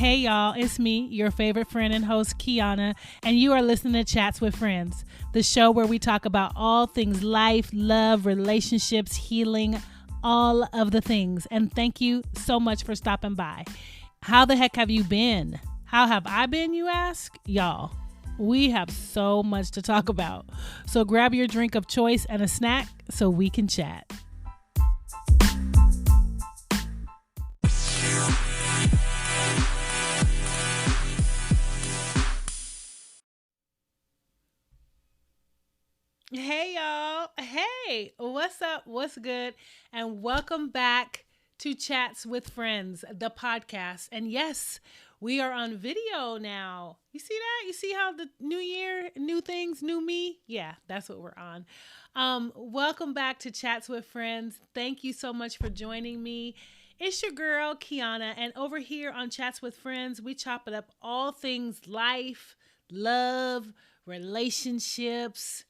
Hey y'all, it's me, your favorite friend and host, Kiana, and you are listening to Chats with Friends, the show where we talk about all things life, love, relationships, healing, all of the things. And thank you so much for stopping by. How the heck have you been? How have I been, you ask? Y'all, we have so much to talk about. So grab your drink of choice and a snack so we can chat. Hey y'all. Hey, what's up? What's good? And welcome back to Chats with Friends, the podcast. And yes, we are on video now. You see that? You see how the new year, new things, new me? Yeah, that's what we're on. Welcome back to Chats with Friends. Thank you so much for joining me. It's your girl, Kiana. And over here on Chats with Friends, we chop it up all things life, love, relationships,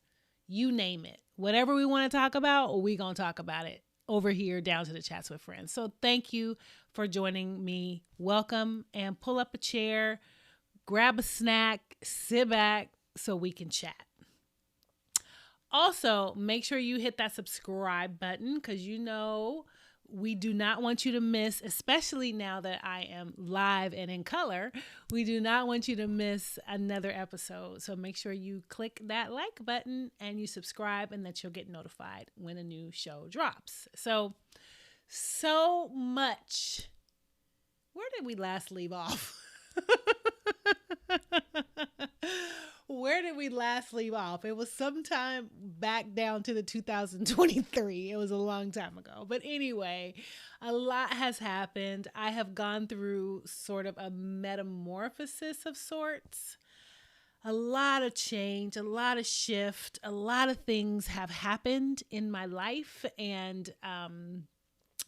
you name it. Whatever we want to talk about, we going to talk about it over here down to the Chats with Friends. So thank you for joining me. Welcome, and pull up a chair, grab a snack, sit back so we can chat. Also, make sure you hit that subscribe button because you know we do not want you to miss, especially now that I am live and in color, we do not want you to miss another episode. So make sure you click that like button and you subscribe and that you'll get notified when a new show drops. So much. Where did we last leave off? Where did we last leave off? It was sometime back down to the 2023. It was a long time ago. But anyway, a lot has happened. I have gone through sort of a metamorphosis of sorts. A lot of change, a lot of shift, a lot of things have happened in my life. And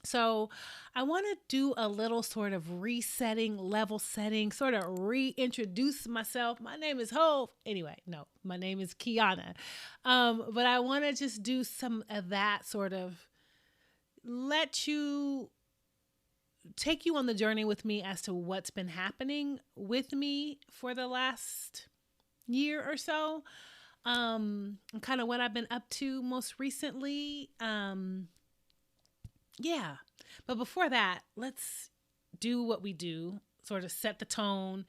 so I want to do a little sort of resetting, level setting, sort of reintroduce myself. My name is Hove. Anyway, no, my name is Kiana. But I want to just do some of that, sort of take you on the journey with me as to what's been happening with me for the last year or so. And kind of what I've been up to most recently. Yeah. But before that, let's do what we do, sort of set the tone,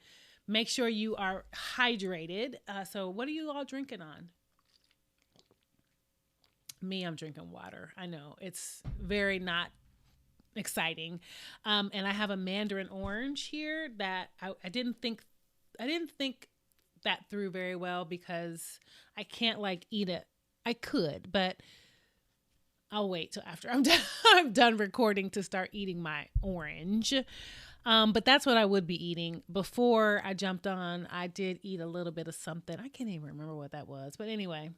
make sure you are hydrated. So what are you all drinking on? Me, I'm drinking water. I know it's very not exciting. And I have a mandarin orange here that I didn't think that through very well because I can't eat it. I could, but I'll wait till after I'm done recording to start eating my orange. But that's what I would be eating. Before I jumped on, I did eat a little bit of something. I can't even remember what that was. But anyway,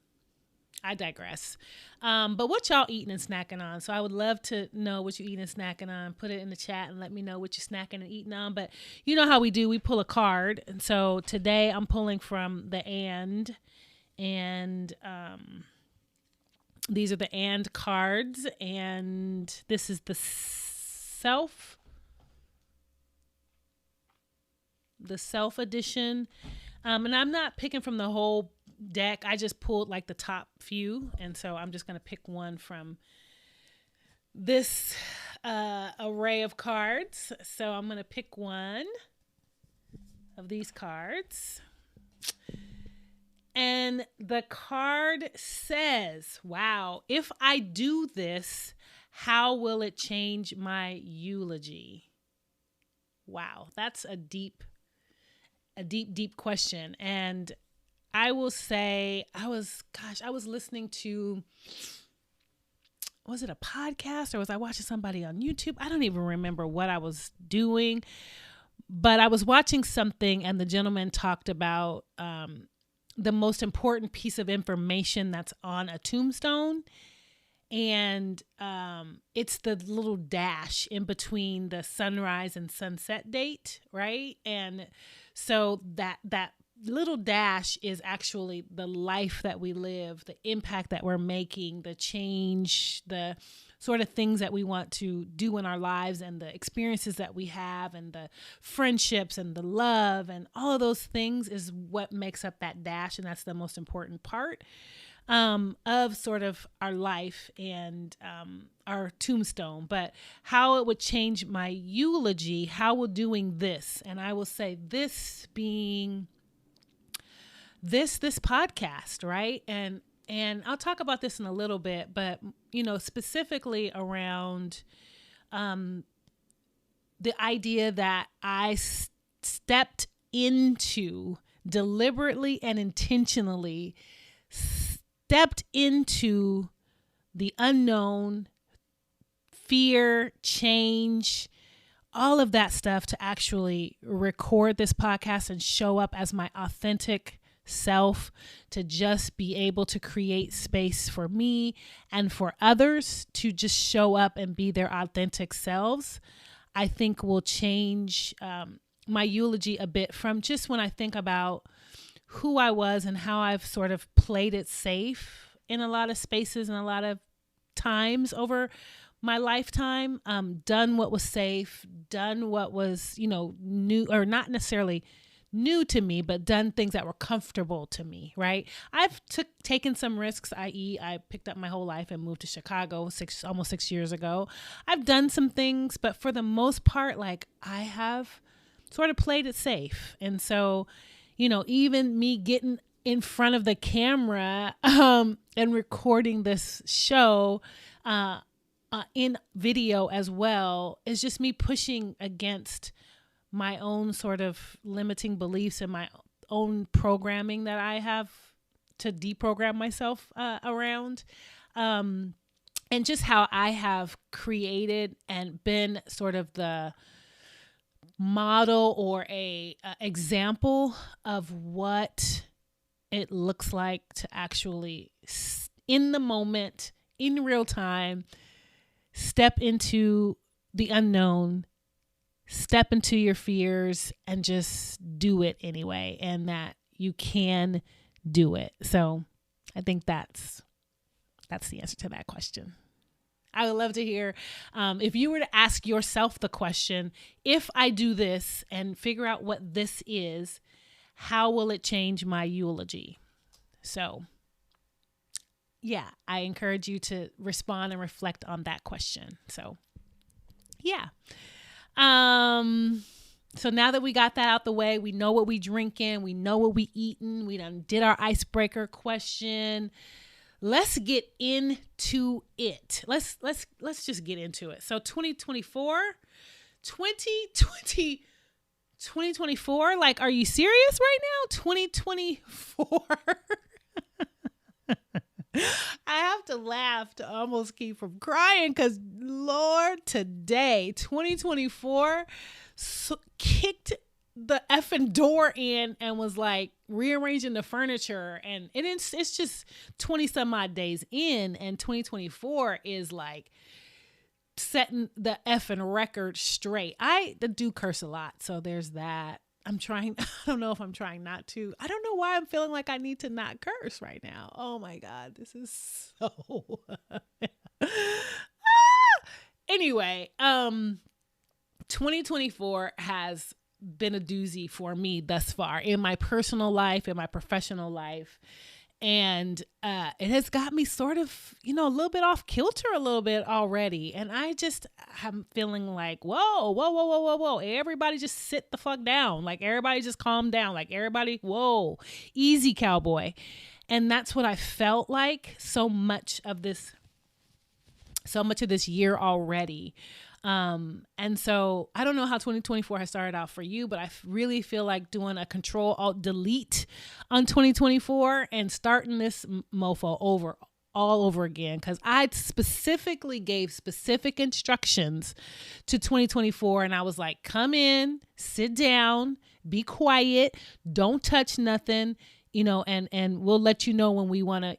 I digress. But what y'all eating and snacking on? So I would love to know what you eating and snacking on. Put it in the chat and let me know what you're snacking and eating on. But you know how we do. We pull a card. And so today I'm pulling from the and these are the and cards, and this is the self edition. And I'm not picking from the whole deck. I just pulled the top few, and so I'm just going to pick one from this array of cards. So I'm going to pick one of these cards. And the card says, wow, if I do this, how will it change my eulogy? Wow, that's a deep question. And I will say, I was listening to, was it a podcast or was I watching somebody on YouTube? I don't even remember what I was doing, but I was watching something and the gentleman talked about, the most important piece of information that's on a tombstone. And it's the little dash in between the sunrise and sunset date, right? And so that little dash is actually the life that we live, the impact that we're making, the change, the sort of things that we want to do in our lives, and the experiences that we have, and the friendships and the love and all of those things is what makes up that dash. And that's the most important part of sort of our life and our tombstone. But how it would change my eulogy, how will doing this, and I will say this being this podcast, right? And I'll talk about this in a little bit, but specifically around the idea that I stepped into, deliberately and intentionally stepped into the unknown, fear, change, all of that stuff to actually record this podcast and show up as my authentic self, to just be able to create space for me and for others to just show up and be their authentic selves, I think will change my eulogy a bit from just when I think about who I was and how I've sort of played it safe in a lot of spaces and a lot of times over my lifetime, done what was safe, done what was, new, or not necessarily new to me, but done things that were comfortable to me, right? I've taken some risks, i.e. I picked up my whole life and moved to Chicago almost 6 years ago. I've done some things, but for the most part, like, I have sort of played it safe. And so, even me getting in front of the camera and recording this show in video as well is just me pushing against my own sort of limiting beliefs and my own programming that I have to deprogram myself around. And just how I have created and been sort of the model or a example of what it looks like to actually in the moment, in real time, step into the unknown, step into your fears, and just do it anyway, and that you can do it. So I think that's the answer to that question. I would love to hear if you were to ask yourself the question, if I do this and figure out what this is, how will it change my eulogy? So yeah, I encourage you to respond and reflect on that question. So yeah. So now that we got that out the way, we know what we drinking, we know what we eating, we done did our icebreaker question. Let's get into it. Let's just get into it. So 2024, like, are you serious right now? 2024. I have to laugh to almost keep from crying because, Lord, today, 2024, kicked the effing door in and was like rearranging the furniture. And it's just 20 some odd days in, and 2024 is like setting the effing record straight. I do curse a lot, so there's that. I don't know if I'm trying not to. I don't know why I'm feeling like I need to not curse right now. Oh my God, this is so. Anyway, 2024 has been a doozy for me thus far in my personal life, in my professional life. And it has got me sort of, a little bit off kilter a little bit already. And I'm feeling like, whoa. Everybody just sit the fuck down. Like, everybody just calm down. Like, everybody, whoa, easy, cowboy. And that's what I felt like so much of this year already. And so I don't know how 2024 has started out for you, but I really feel like doing a Control-Alt-Delete on 2024 and starting this mofo all over again. Cause I specifically gave specific instructions to 2024. And I was like, come in, sit down, be quiet, don't touch nothing, and we'll let you know when we want to,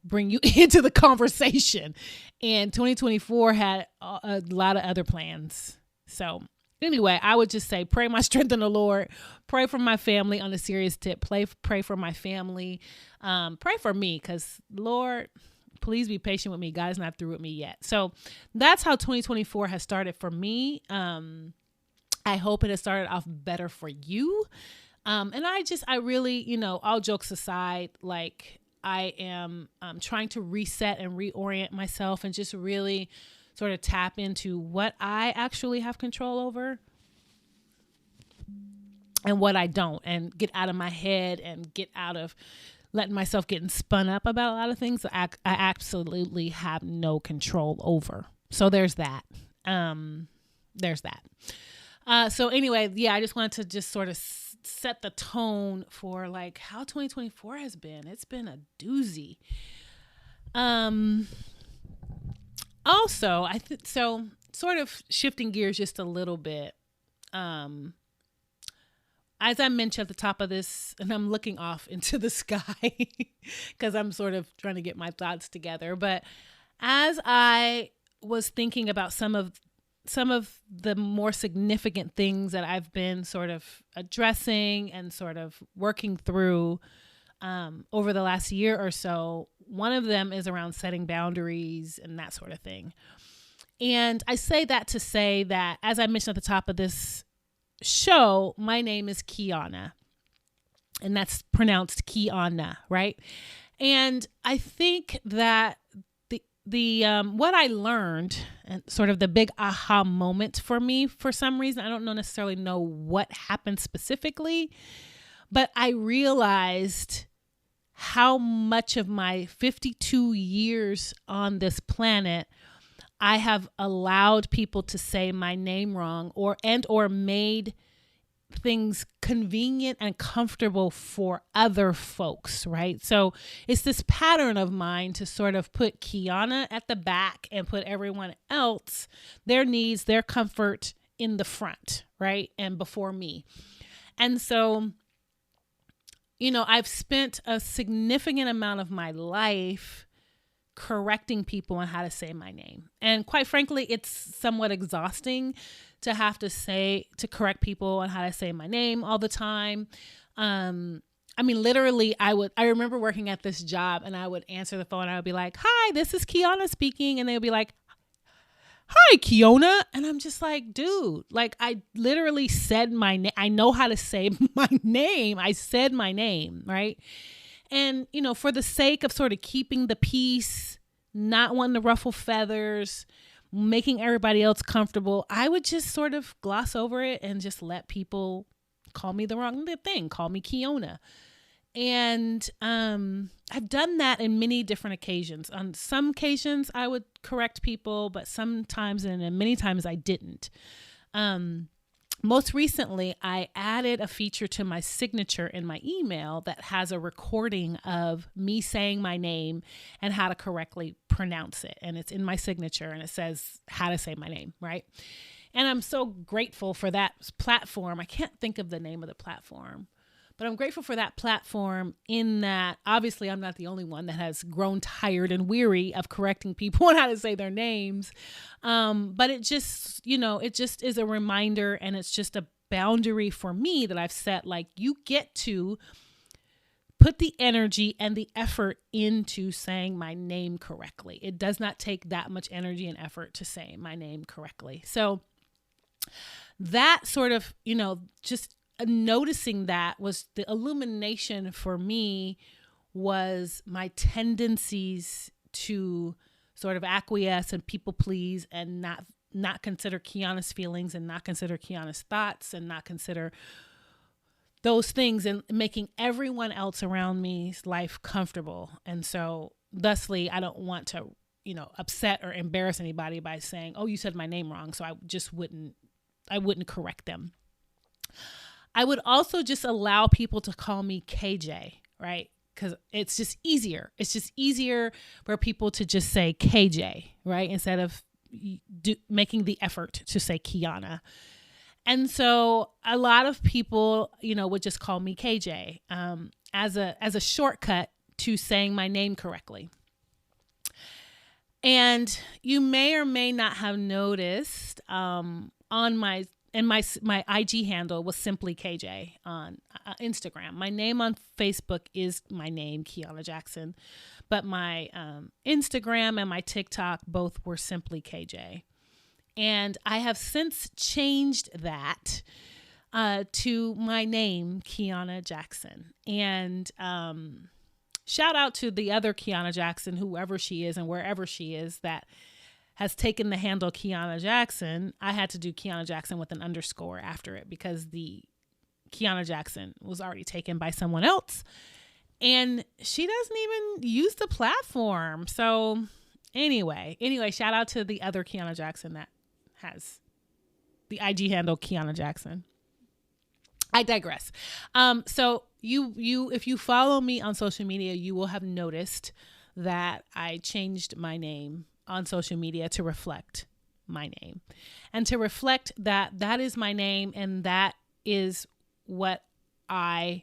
bring you into the conversation. And 2024 had a lot of other plans. So Anyway, I would just say, pray my strength in the Lord, pray for my family on a serious tip, pray for my family, pray for me, because Lord, please be patient with me. God is not through with me yet. So that's how 2024 has started for me. I hope it has started off better for you. And I really, all jokes aside, like I am trying to reset and reorient myself and just really sort of tap into what I actually have control over and what I don't, and get out of my head and get out of letting myself getting spun up about a lot of things that I absolutely have no control over. So there's that. So anyway, yeah, I just wanted to just sort of set the tone for like how 2024 has been. It's been a doozy. Also, so sort of shifting gears just a little bit. As I mentioned at the top of this, and I'm looking off into the sky because I'm sort of trying to get my thoughts together. But as I was thinking about some of the more significant things that I've been sort of addressing and sort of working through over the last year or so, one of them is around setting boundaries and that sort of thing. And I say that to say that, as I mentioned at the top of this show, my name is Kiana, and that's pronounced Kiana, right? And I think that the what I learned, and sort of the big aha moment for me, for some reason, I don't necessarily know what happened specifically, but I realized how much of my 52 years on this planet I have allowed people to say my name wrong or made things convenient and comfortable for other folks, right? So it's this pattern of mine to sort of put Kiana at the back and put everyone else, their needs, their comfort in the front, right? And before me. And so, I've spent a significant amount of my life correcting people on how to say my name. And quite frankly, it's somewhat exhausting to have to correct people on how to say my name all the time. Literally, I remember working at this job and I would answer the phone and I would be like, "Hi, this is Kiana speaking." And they would be like, "Hi, Kiona." And I'm just like, dude, like I literally said my name. I know how to say my name. I said my name, right? And, for the sake of sort of keeping the peace, not wanting to ruffle feathers, making everybody else comfortable, I would just sort of gloss over it and just let people call me the wrong thing, call me Kiona. And I've done that in many different occasions. On some occasions, I would correct people, but sometimes and many times I didn't. Most recently, I added a feature to my signature in my email that has a recording of me saying my name and how to correctly pronounce it. And it's in my signature and it says how to say my name, right? And I'm so grateful for that platform. I can't think of the name of the platform, but I'm grateful for that platform in that obviously I'm not the only one that has grown tired and weary of correcting people on how to say their names. But it just, it just is a reminder, and it's just a boundary for me that I've set. Like, you get to put the energy and the effort into saying my name correctly. It does not take that much energy and effort to say my name correctly. So that sort of, just noticing that was the illumination for me, was my tendencies to sort of acquiesce and people please and not consider Kiana's feelings and not consider Kiana's thoughts and not consider those things, and making everyone else around me's life comfortable. And so thusly, I don't want to, upset or embarrass anybody by saying, "Oh, you said my name wrong." So I wouldn't correct them. I would also just allow people to call me KJ, right? Because it's just easier. It's just easier for people to just say KJ, right? Instead of making the effort to say Kiana. And so a lot of people, would just call me KJ as a shortcut to saying my name correctly. And you may or may not have noticed on my and my IG handle was simply KJ on Instagram. My name on Facebook is my name, Kiana Jackson, but my Instagram and my TikTok both were simply KJ. And I have since changed that to my name, Kiana Jackson. And shout out to the other Kiana Jackson, whoever she is and wherever she is, that has taken the handle Kiana Jackson. I had to do Kiana Jackson with an underscore after it because the Kiana Jackson was already taken by someone else. And she doesn't even use the platform. So anyway, shout out to the other Kiana Jackson that has the IG handle Kiana Jackson. I digress. So you if you follow me on social media, you will have noticed that I changed my name on social media to reflect my name and to reflect that is my name and that is what I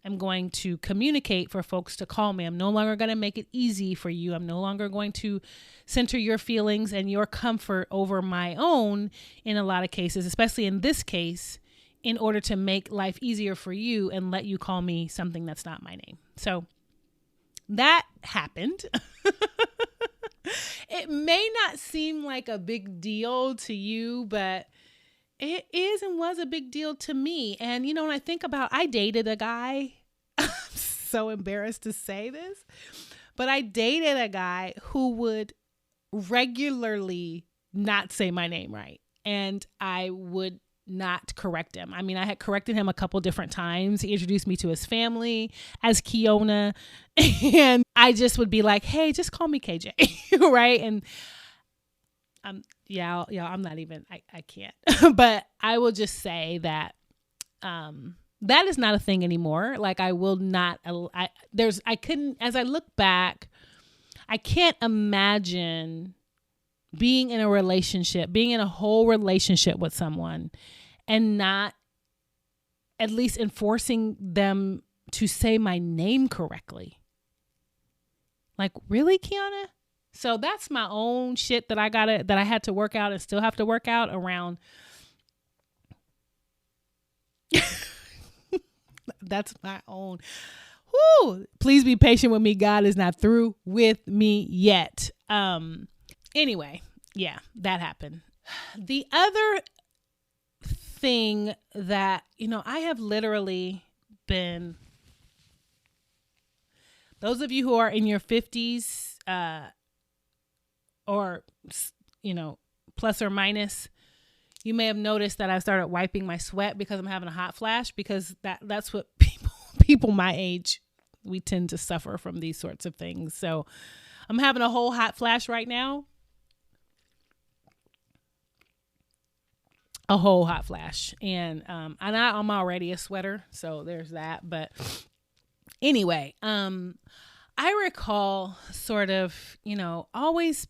am going to communicate for folks to call me. I'm no longer going to make it easy for you. I'm no longer going to center your feelings and your comfort over my own in a lot of cases, especially in this case, in order to make life easier for you and let you call me something that's not my name. So that happened. It may not seem like a big deal to you, but it is and was a big deal to me. And, you know, when I think about, I dated a guy, I'm so embarrassed to say this, but I dated a guy who would regularly not say my name right. And I would not correct him. I mean, I had corrected him a couple different times. He introduced me to his family as Kiona, and I just would be like, hey, just call me KJ. Right. And I'm not even, I can't, but I will just say that, that is not a thing anymore. Like I will not, as I look back, I can't imagine being in a whole relationship with someone and not at least enforcing them to say my name correctly. Like, really, Kiana? So that's my own shit that I had to work out and still have to work out around. That's my own. Whoo! Please be patient with me. God is not through with me yet. Anyway, yeah, that happened. The other thing that, I have literally been, those of you who are in your 50s, or, plus or minus, you may have noticed that I started wiping my sweat because I'm having a hot flash, because that's what people my age, we tend to suffer from these sorts of things. So I'm having a whole hot flash right now. A whole hot flash. And I'm already a sweater, so there's that. But anyway, I recall sort of, always,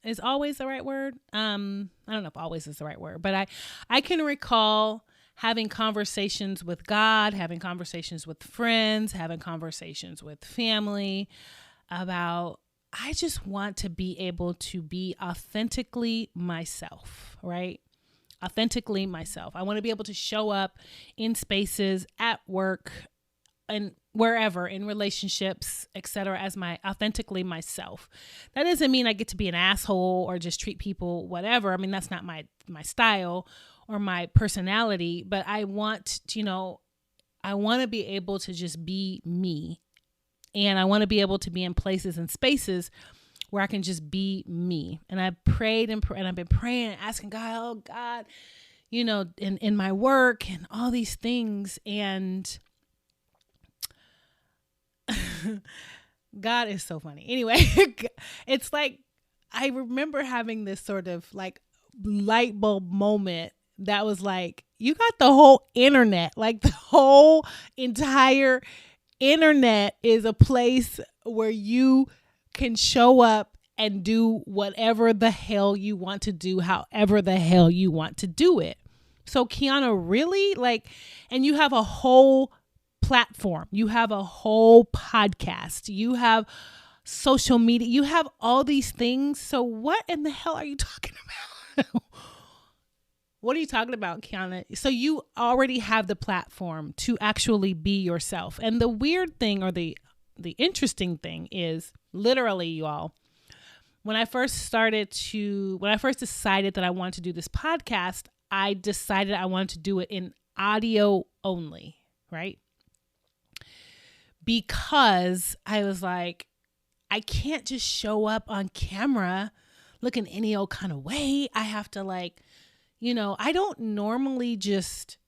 is always the right word? I don't know if always is the right word, but I can recall having conversations with God, having conversations with friends, having conversations with family about, I just want to be able to be authentically myself, right? Authentically myself. I want to be able to show up in spaces, at work, and wherever, in relationships, etc., as my authentically myself. That doesn't mean I get to be an asshole or just treat people whatever. I mean, that's not my style or my personality, but I want to be able to just be me. And I want to be able to be in places and spaces where I can just be me. And I prayed and I've been praying and asking God, oh God, in my work and all these things. And God is so funny. Anyway, it's like, I remember having this sort of like light bulb moment that was like, you got the whole internet, like the whole entire internet is a place where you can show up and do whatever the hell you want to do, however the hell you want to do it. So Kiana, really? And you have a whole platform, you have a whole podcast, you have social media, you have all these things. So what in the hell are you talking about? What are you talking about, Kiana? So you already have the platform to actually be yourself. And the weird thing, or the interesting thing is, literally, you all, when I first decided that I wanted to do this podcast, I decided I wanted to do it in audio only, right? Because I was like, I can't just show up on camera looking any old kind of way. I have to I don't normally just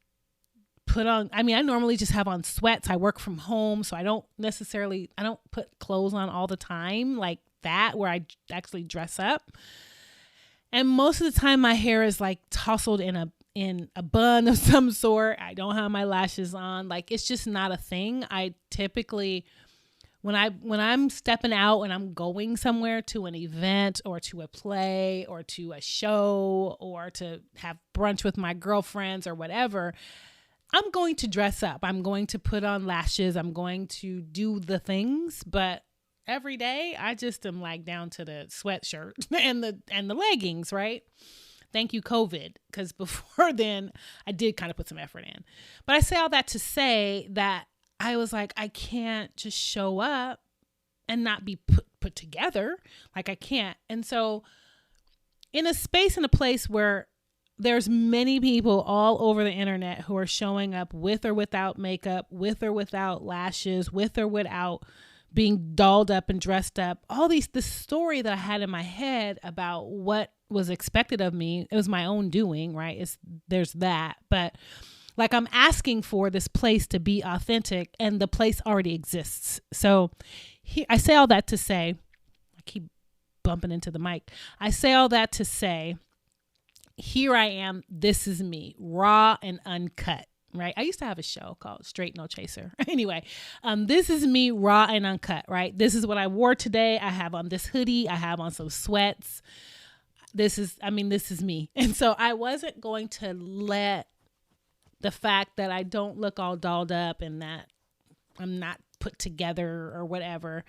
I normally just have on sweats. I work from home, so I don't put clothes on all the time like that, where I actually dress up. And most of the time my hair is like tousled in a bun of some sort. I don't have my lashes on. Like, it's just not a thing. I typically, when I'm stepping out and I'm going somewhere to an event or to a play or to a show or to have brunch with my girlfriends or whatever, I'm going to dress up. I'm going to put on lashes. I'm going to do the things. But every day I just am like down to the sweatshirt and the leggings, right? Thank you, COVID, because before then I did kind of put some effort in. But I say all that to say that I was like, I can't just show up and not be put together. Like, I can't. And so in a space, in a place where there's many people all over the internet who are showing up with or without makeup, with or without lashes, with or without being dolled up and dressed up, this story that I had in my head about what was expected of me, it was my own doing, right? There's that. But like, I'm asking for this place to be authentic, and the place already exists. So I say all that to say, I keep bumping into the mic. I say all that to say, here I am. This is me, raw and uncut, right? I used to have a show called Straight No Chaser. Anyway, this is me, raw and uncut, right? This is what I wore today. I have on this hoodie. I have on some sweats. This is me. And so I wasn't going to let the fact that I don't look all dolled up and that I'm not put together or whatever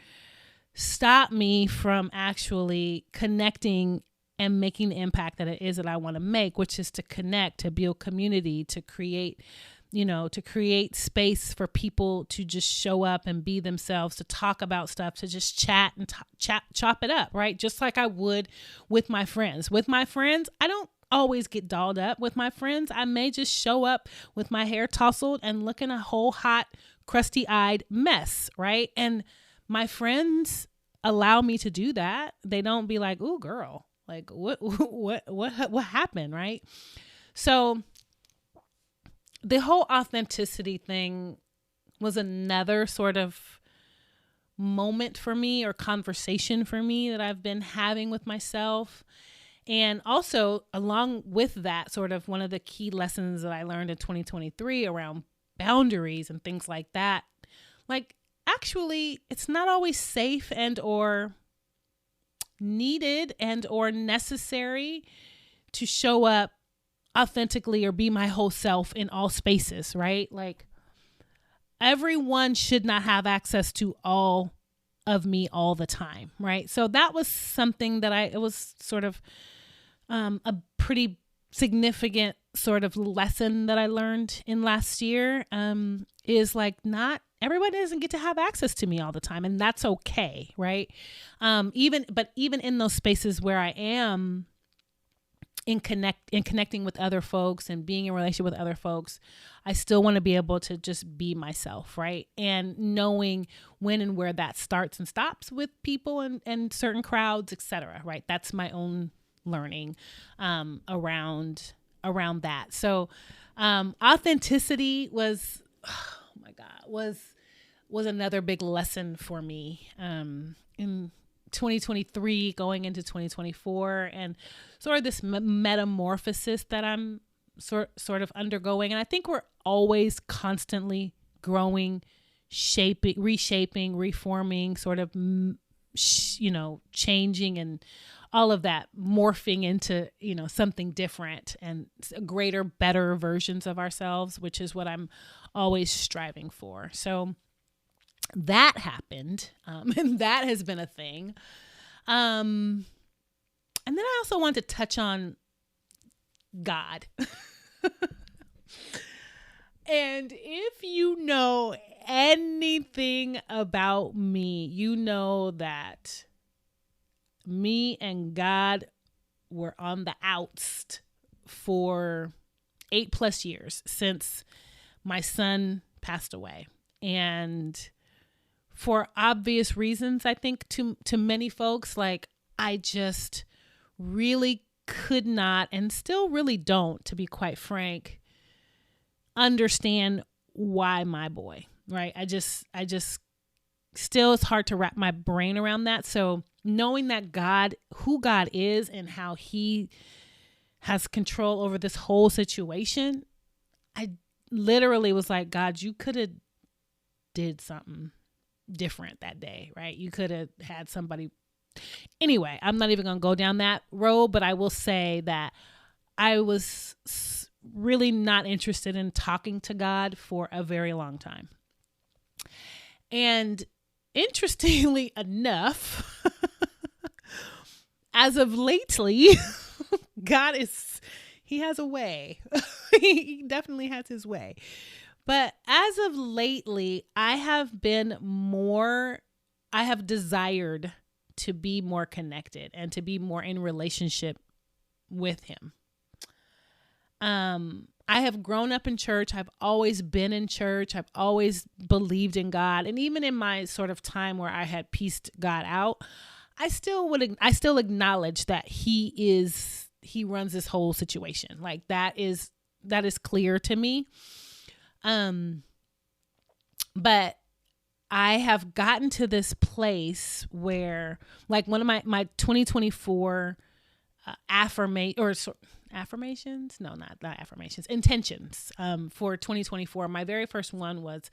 stop me from actually connecting and making the impact that it is that I want to make, which is to connect, to build community, to create space for people to just show up and be themselves, to talk about stuff, to just chat and chop it up, right? Just like I would with my friends. With my friends, I don't always get dolled up. With my friends, I may just show up with my hair tousled and looking a whole hot, crusty-eyed mess, right? And my friends allow me to do that. They don't be like, "Ooh, girl, like what happened?" Right? So the whole authenticity thing was another sort of moment for me, or conversation for me, that I've been having with myself. And also, along with that, sort of one of the key lessons that I learned in 2023 around boundaries and things like that. Like, actually, it's not always safe and or needed and or necessary to show up authentically or be my whole self in all spaces, right? Like, everyone should not have access to all of me all the time, right? So that was something that it was sort of a pretty significant sort of lesson that I learned in last year, is like, not everybody doesn't get to have access to me all the time, and that's okay, right? Even in those spaces where I am in connecting with other folks and being in relationship with other folks, I still want to be able to just be myself, right? And knowing when and where that starts and stops with people and certain crowds, etc. Right? That's my own learning around that. So authenticity was, oh my God, was another big lesson for me in 2023 going into 2024, and sort of this metamorphosis that I'm sort of undergoing. And I think we're always constantly growing, reshaping, reforming, sort of, changing and all of that, morphing into, something different and greater, better versions of ourselves, which is what I'm always striving for. So that happened, and that has been a thing. And then I also want to touch on God. And if you know anything about me, you know that me and God were on the outs for 8+ years since my son passed away. And for obvious reasons, I think to many folks, like I just really could not, and still really don't, to be quite frank, understand why my boy, right? I just still, it's hard to wrap my brain around that. So knowing that God, who God is and how he has control over this whole situation, I literally was like, God, you could have did something different that day, right? You could have had somebody. Anyway, I'm not even going to go down that road, but I will say that I was really not interested in talking to God for a very long time. And interestingly enough, as of lately, God he has a way. He definitely has his way. But as of lately, I have desired to be more connected and to be more in relationship with him. I have grown up in church. I've always been in church. I've always believed in God. And even in my sort of time where I had pieced God out, I still acknowledge that he runs this whole situation. Like that is clear to me. But I have gotten to this place where, like, one of my 2024 intentions for 2024. My very first one was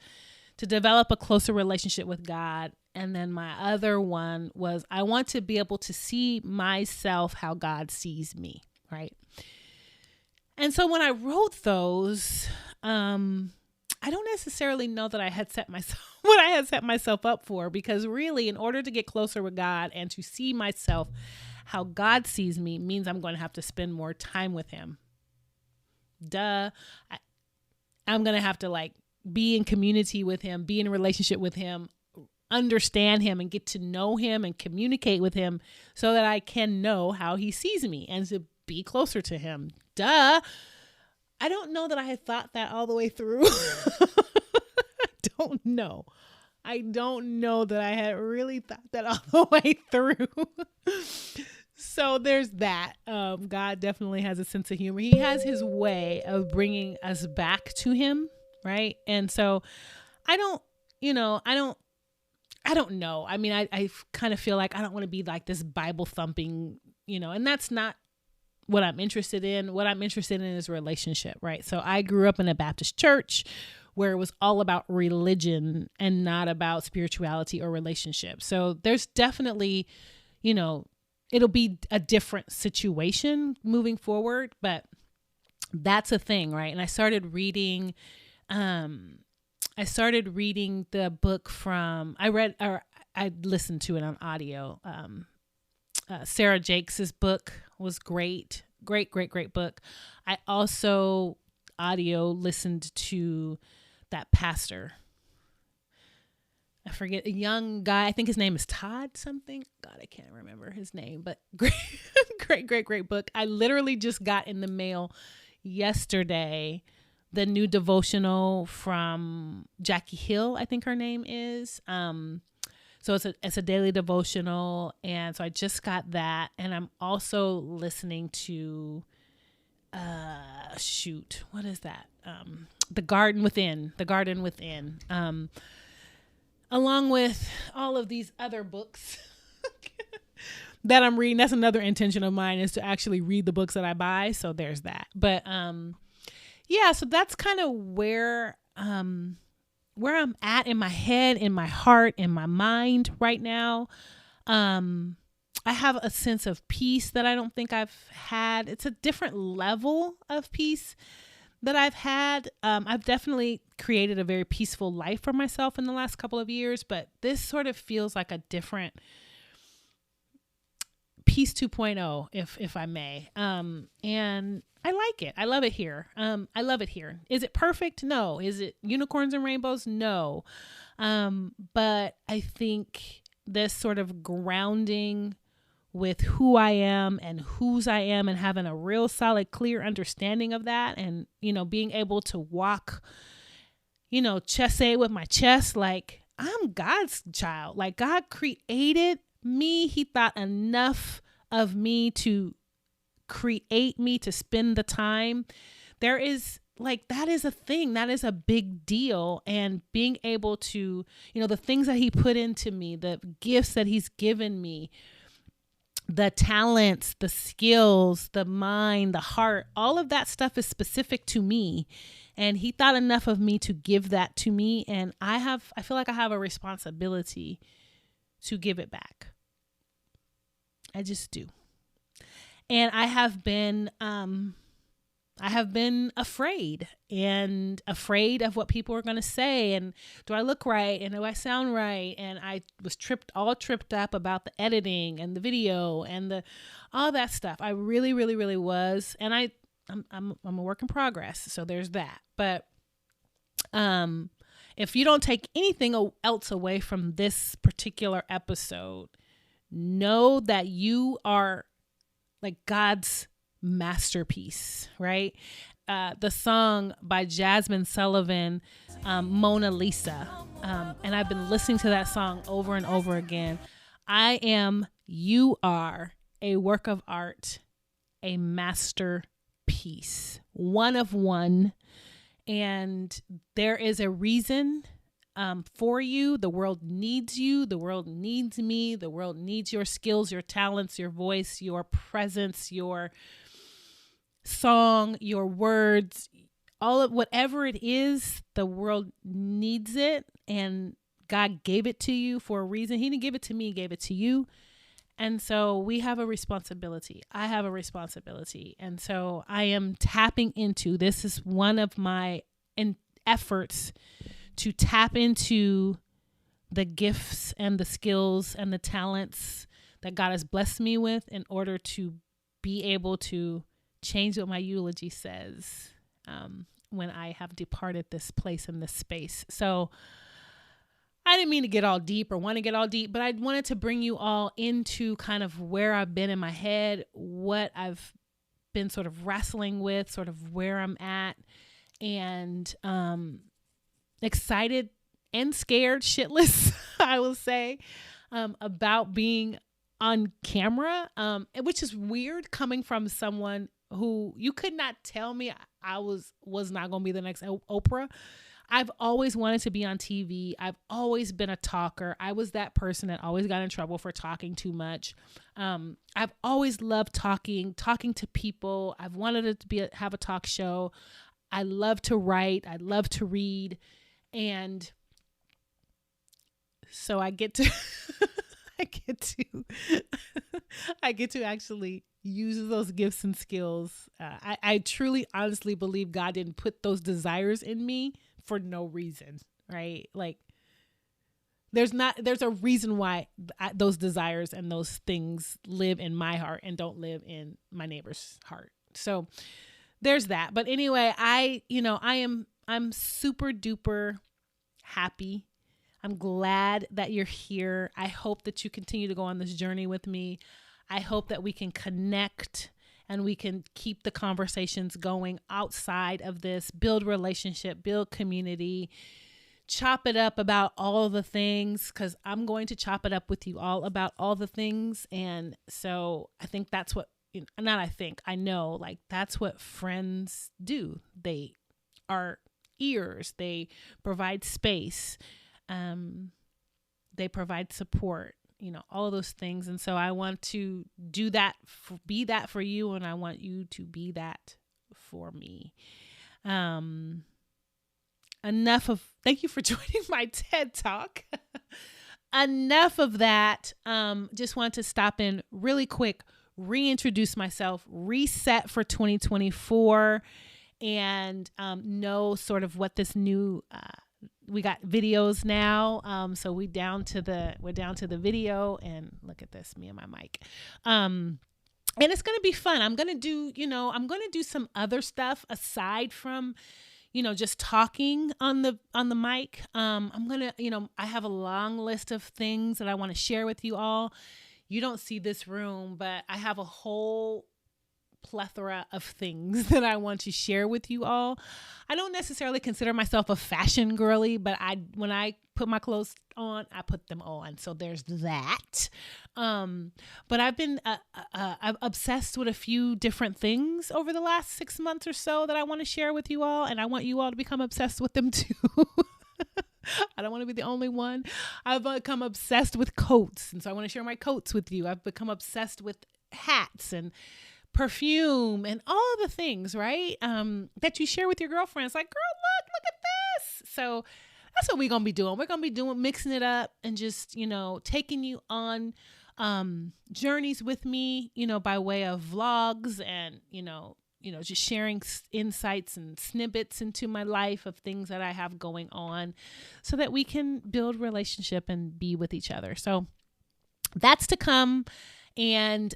to develop a closer relationship with God. And then my other one was I want to be able to see myself how God sees me, right? And so when I wrote those, I don't necessarily know that I had set myself up for, because really, in order to get closer with God and to see myself how God sees me means I'm going to have to spend more time with him. I'm going to have to like be in community with him, be in a relationship with him, understand him and get to know him and communicate with him so that I can know how he sees me and to be closer to him. I don't know that I had thought that all the way through. I don't know that I had really thought that all the way through. So there's that. God definitely has a sense of humor. He has his way of bringing us back to him, right? And so I don't know. I mean, I kind of feel like I don't want to be like this Bible thumping, and that's not what I'm interested in. What I'm interested in is relationship, right? So I grew up in a Baptist church where it was all about religion and not about spirituality or relationship. So there's definitely, it'll be a different situation moving forward, but that's a thing, right? And I started reading the book I listened to it on audio. Sarah Jakes' book was great book. I also audio listened to that pastor. I forget, a young guy. I think his name is Todd something. God, I can't remember his name, but great book. I literally just got in the mail yesterday the new devotional from Jackie Hill, I think her name is. So it's a daily devotional, and so I just got that, and I'm also listening to what is that? The Garden Within. Along with all of these other books that I'm reading. That's another intention of mine, is to actually read the books that I buy. So there's that. But so that's kind of where I'm at in my head, in my heart, in my mind right now. I have a sense of peace that I don't think I've had. It's a different level of peace that I've had. I've definitely created a very peaceful life for myself in the last couple of years, but this sort of feels like a different Peace 2.0, if I may. And I like it. I love it here. I love it here. Is it perfect? No. Is it unicorns and rainbows? No. But I think this sort of grounding with who I am and whose I am, and having a real solid, clear understanding of that, and, being able to walk, say with my chest, like, I'm God's child. Like, God created me. He thought enough of me to create me, to spend the time. There is that is a thing. That is a big deal. And being able to, the things that he put into me, the gifts that he's given me, the talents, the skills, the mind, the heart, all of that stuff is specific to me. And he thought enough of me to give that to me. And I feel like I have a responsibility to give it back. I just do. And I have been afraid of what people are going to say. And do I look right? And do I sound right? And I was tripped up about the editing and the video and all that stuff. I really, really, really was. And I'm a work in progress. So there's that. But, if you don't take anything else away from this particular episode, know that you are like God's masterpiece, right? The song by Jasmine Sullivan, Mona Lisa. And I've been listening to that song over and over again. You are a work of art, a masterpiece, one of one. And there is a reason for you. The world needs you. The world needs me. The world needs your skills, your talents, your voice, your presence, your song, your words, all of whatever it is, the world needs it. And God gave it to you for a reason. He didn't give it to me, he gave it to you. And so we have a responsibility. I have a responsibility. And so I am tapping into, this is one of my efforts to tap into the gifts and the skills and the talents that God has blessed me with in order to be able to change what my eulogy says when I have departed this place and this space. So I didn't mean to get all deep or want to get all deep, but I wanted to bring you all into kind of where I've been in my head, what I've been sort of wrestling with, sort of where I'm at, and excited and scared shitless, I will say, about being on camera, which is weird coming from someone who you could not tell me I was not going to be the next Oprah. I've always wanted to be on TV. I've always been a talker. I was that person that always got in trouble for talking too much. I've always loved talking to people. I've wanted it to have a talk show. I love to write. I love to read. And so I get to I get to actually use those gifts and skills. I truly, honestly believe God didn't put those desires in me for no reason, right? Like there's a reason why those desires and those things live in my heart and don't live in my neighbor's heart. So there's that. But anyway, I'm super duper happy. I'm glad that you're here. I hope that you continue to go on this journey with me. I hope that we can connect and we can keep the conversations going outside of this, build relationship, build community, chop it up about all the things, because I'm going to chop it up with you all about all the things. And so I think that's what, I know, like that's what friends do. They are ears. They provide space. They provide support, all of those things. And so I want to do that, be that for you. And I want you to be that for me. Thank you for joining my TED Talk. Enough of that. Just want to stop in really quick, reintroduce myself, reset for 2024, and know sort of what this new videos now. So we're down to the video, and look at this, me and my mic. And it's going to be fun. I'm going to do some other stuff aside from, just talking on the mic. I'm going to, I have a long list of things that I want to share with you all. You don't see this room, but I have a whole plethora of things that I want to share with you all. I don't necessarily consider myself a fashion girly, but when I put my clothes on, I put them on. So there's that. But I've been I'm obsessed with a few different things over the last 6 months or so that I want to share with you all, and I want you all to become obsessed with them too. I don't want to be the only one. I've become obsessed with coats, and so I want to share my coats with you. I've become obsessed with hats and perfume and all the things, right? That you share with your girlfriends. Like, girl, look at this. So that's what we're going to be doing. We're going to be mixing it up and just, taking you on journeys with me, by way of vlogs and, just sharing insights and snippets into my life of things that I have going on so that we can build relationship and be with each other. So that's to come. And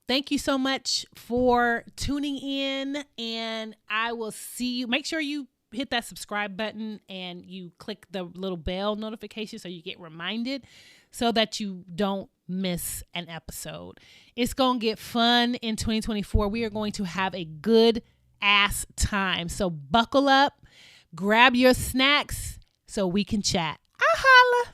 thank you so much for tuning in, and I will see you. Make sure you hit that subscribe button and you click the little bell notification so you get reminded so that you don't miss an episode. It's going to get fun in 2024. We are going to have a good ass time. So buckle up, grab your snacks so we can chat. I holla.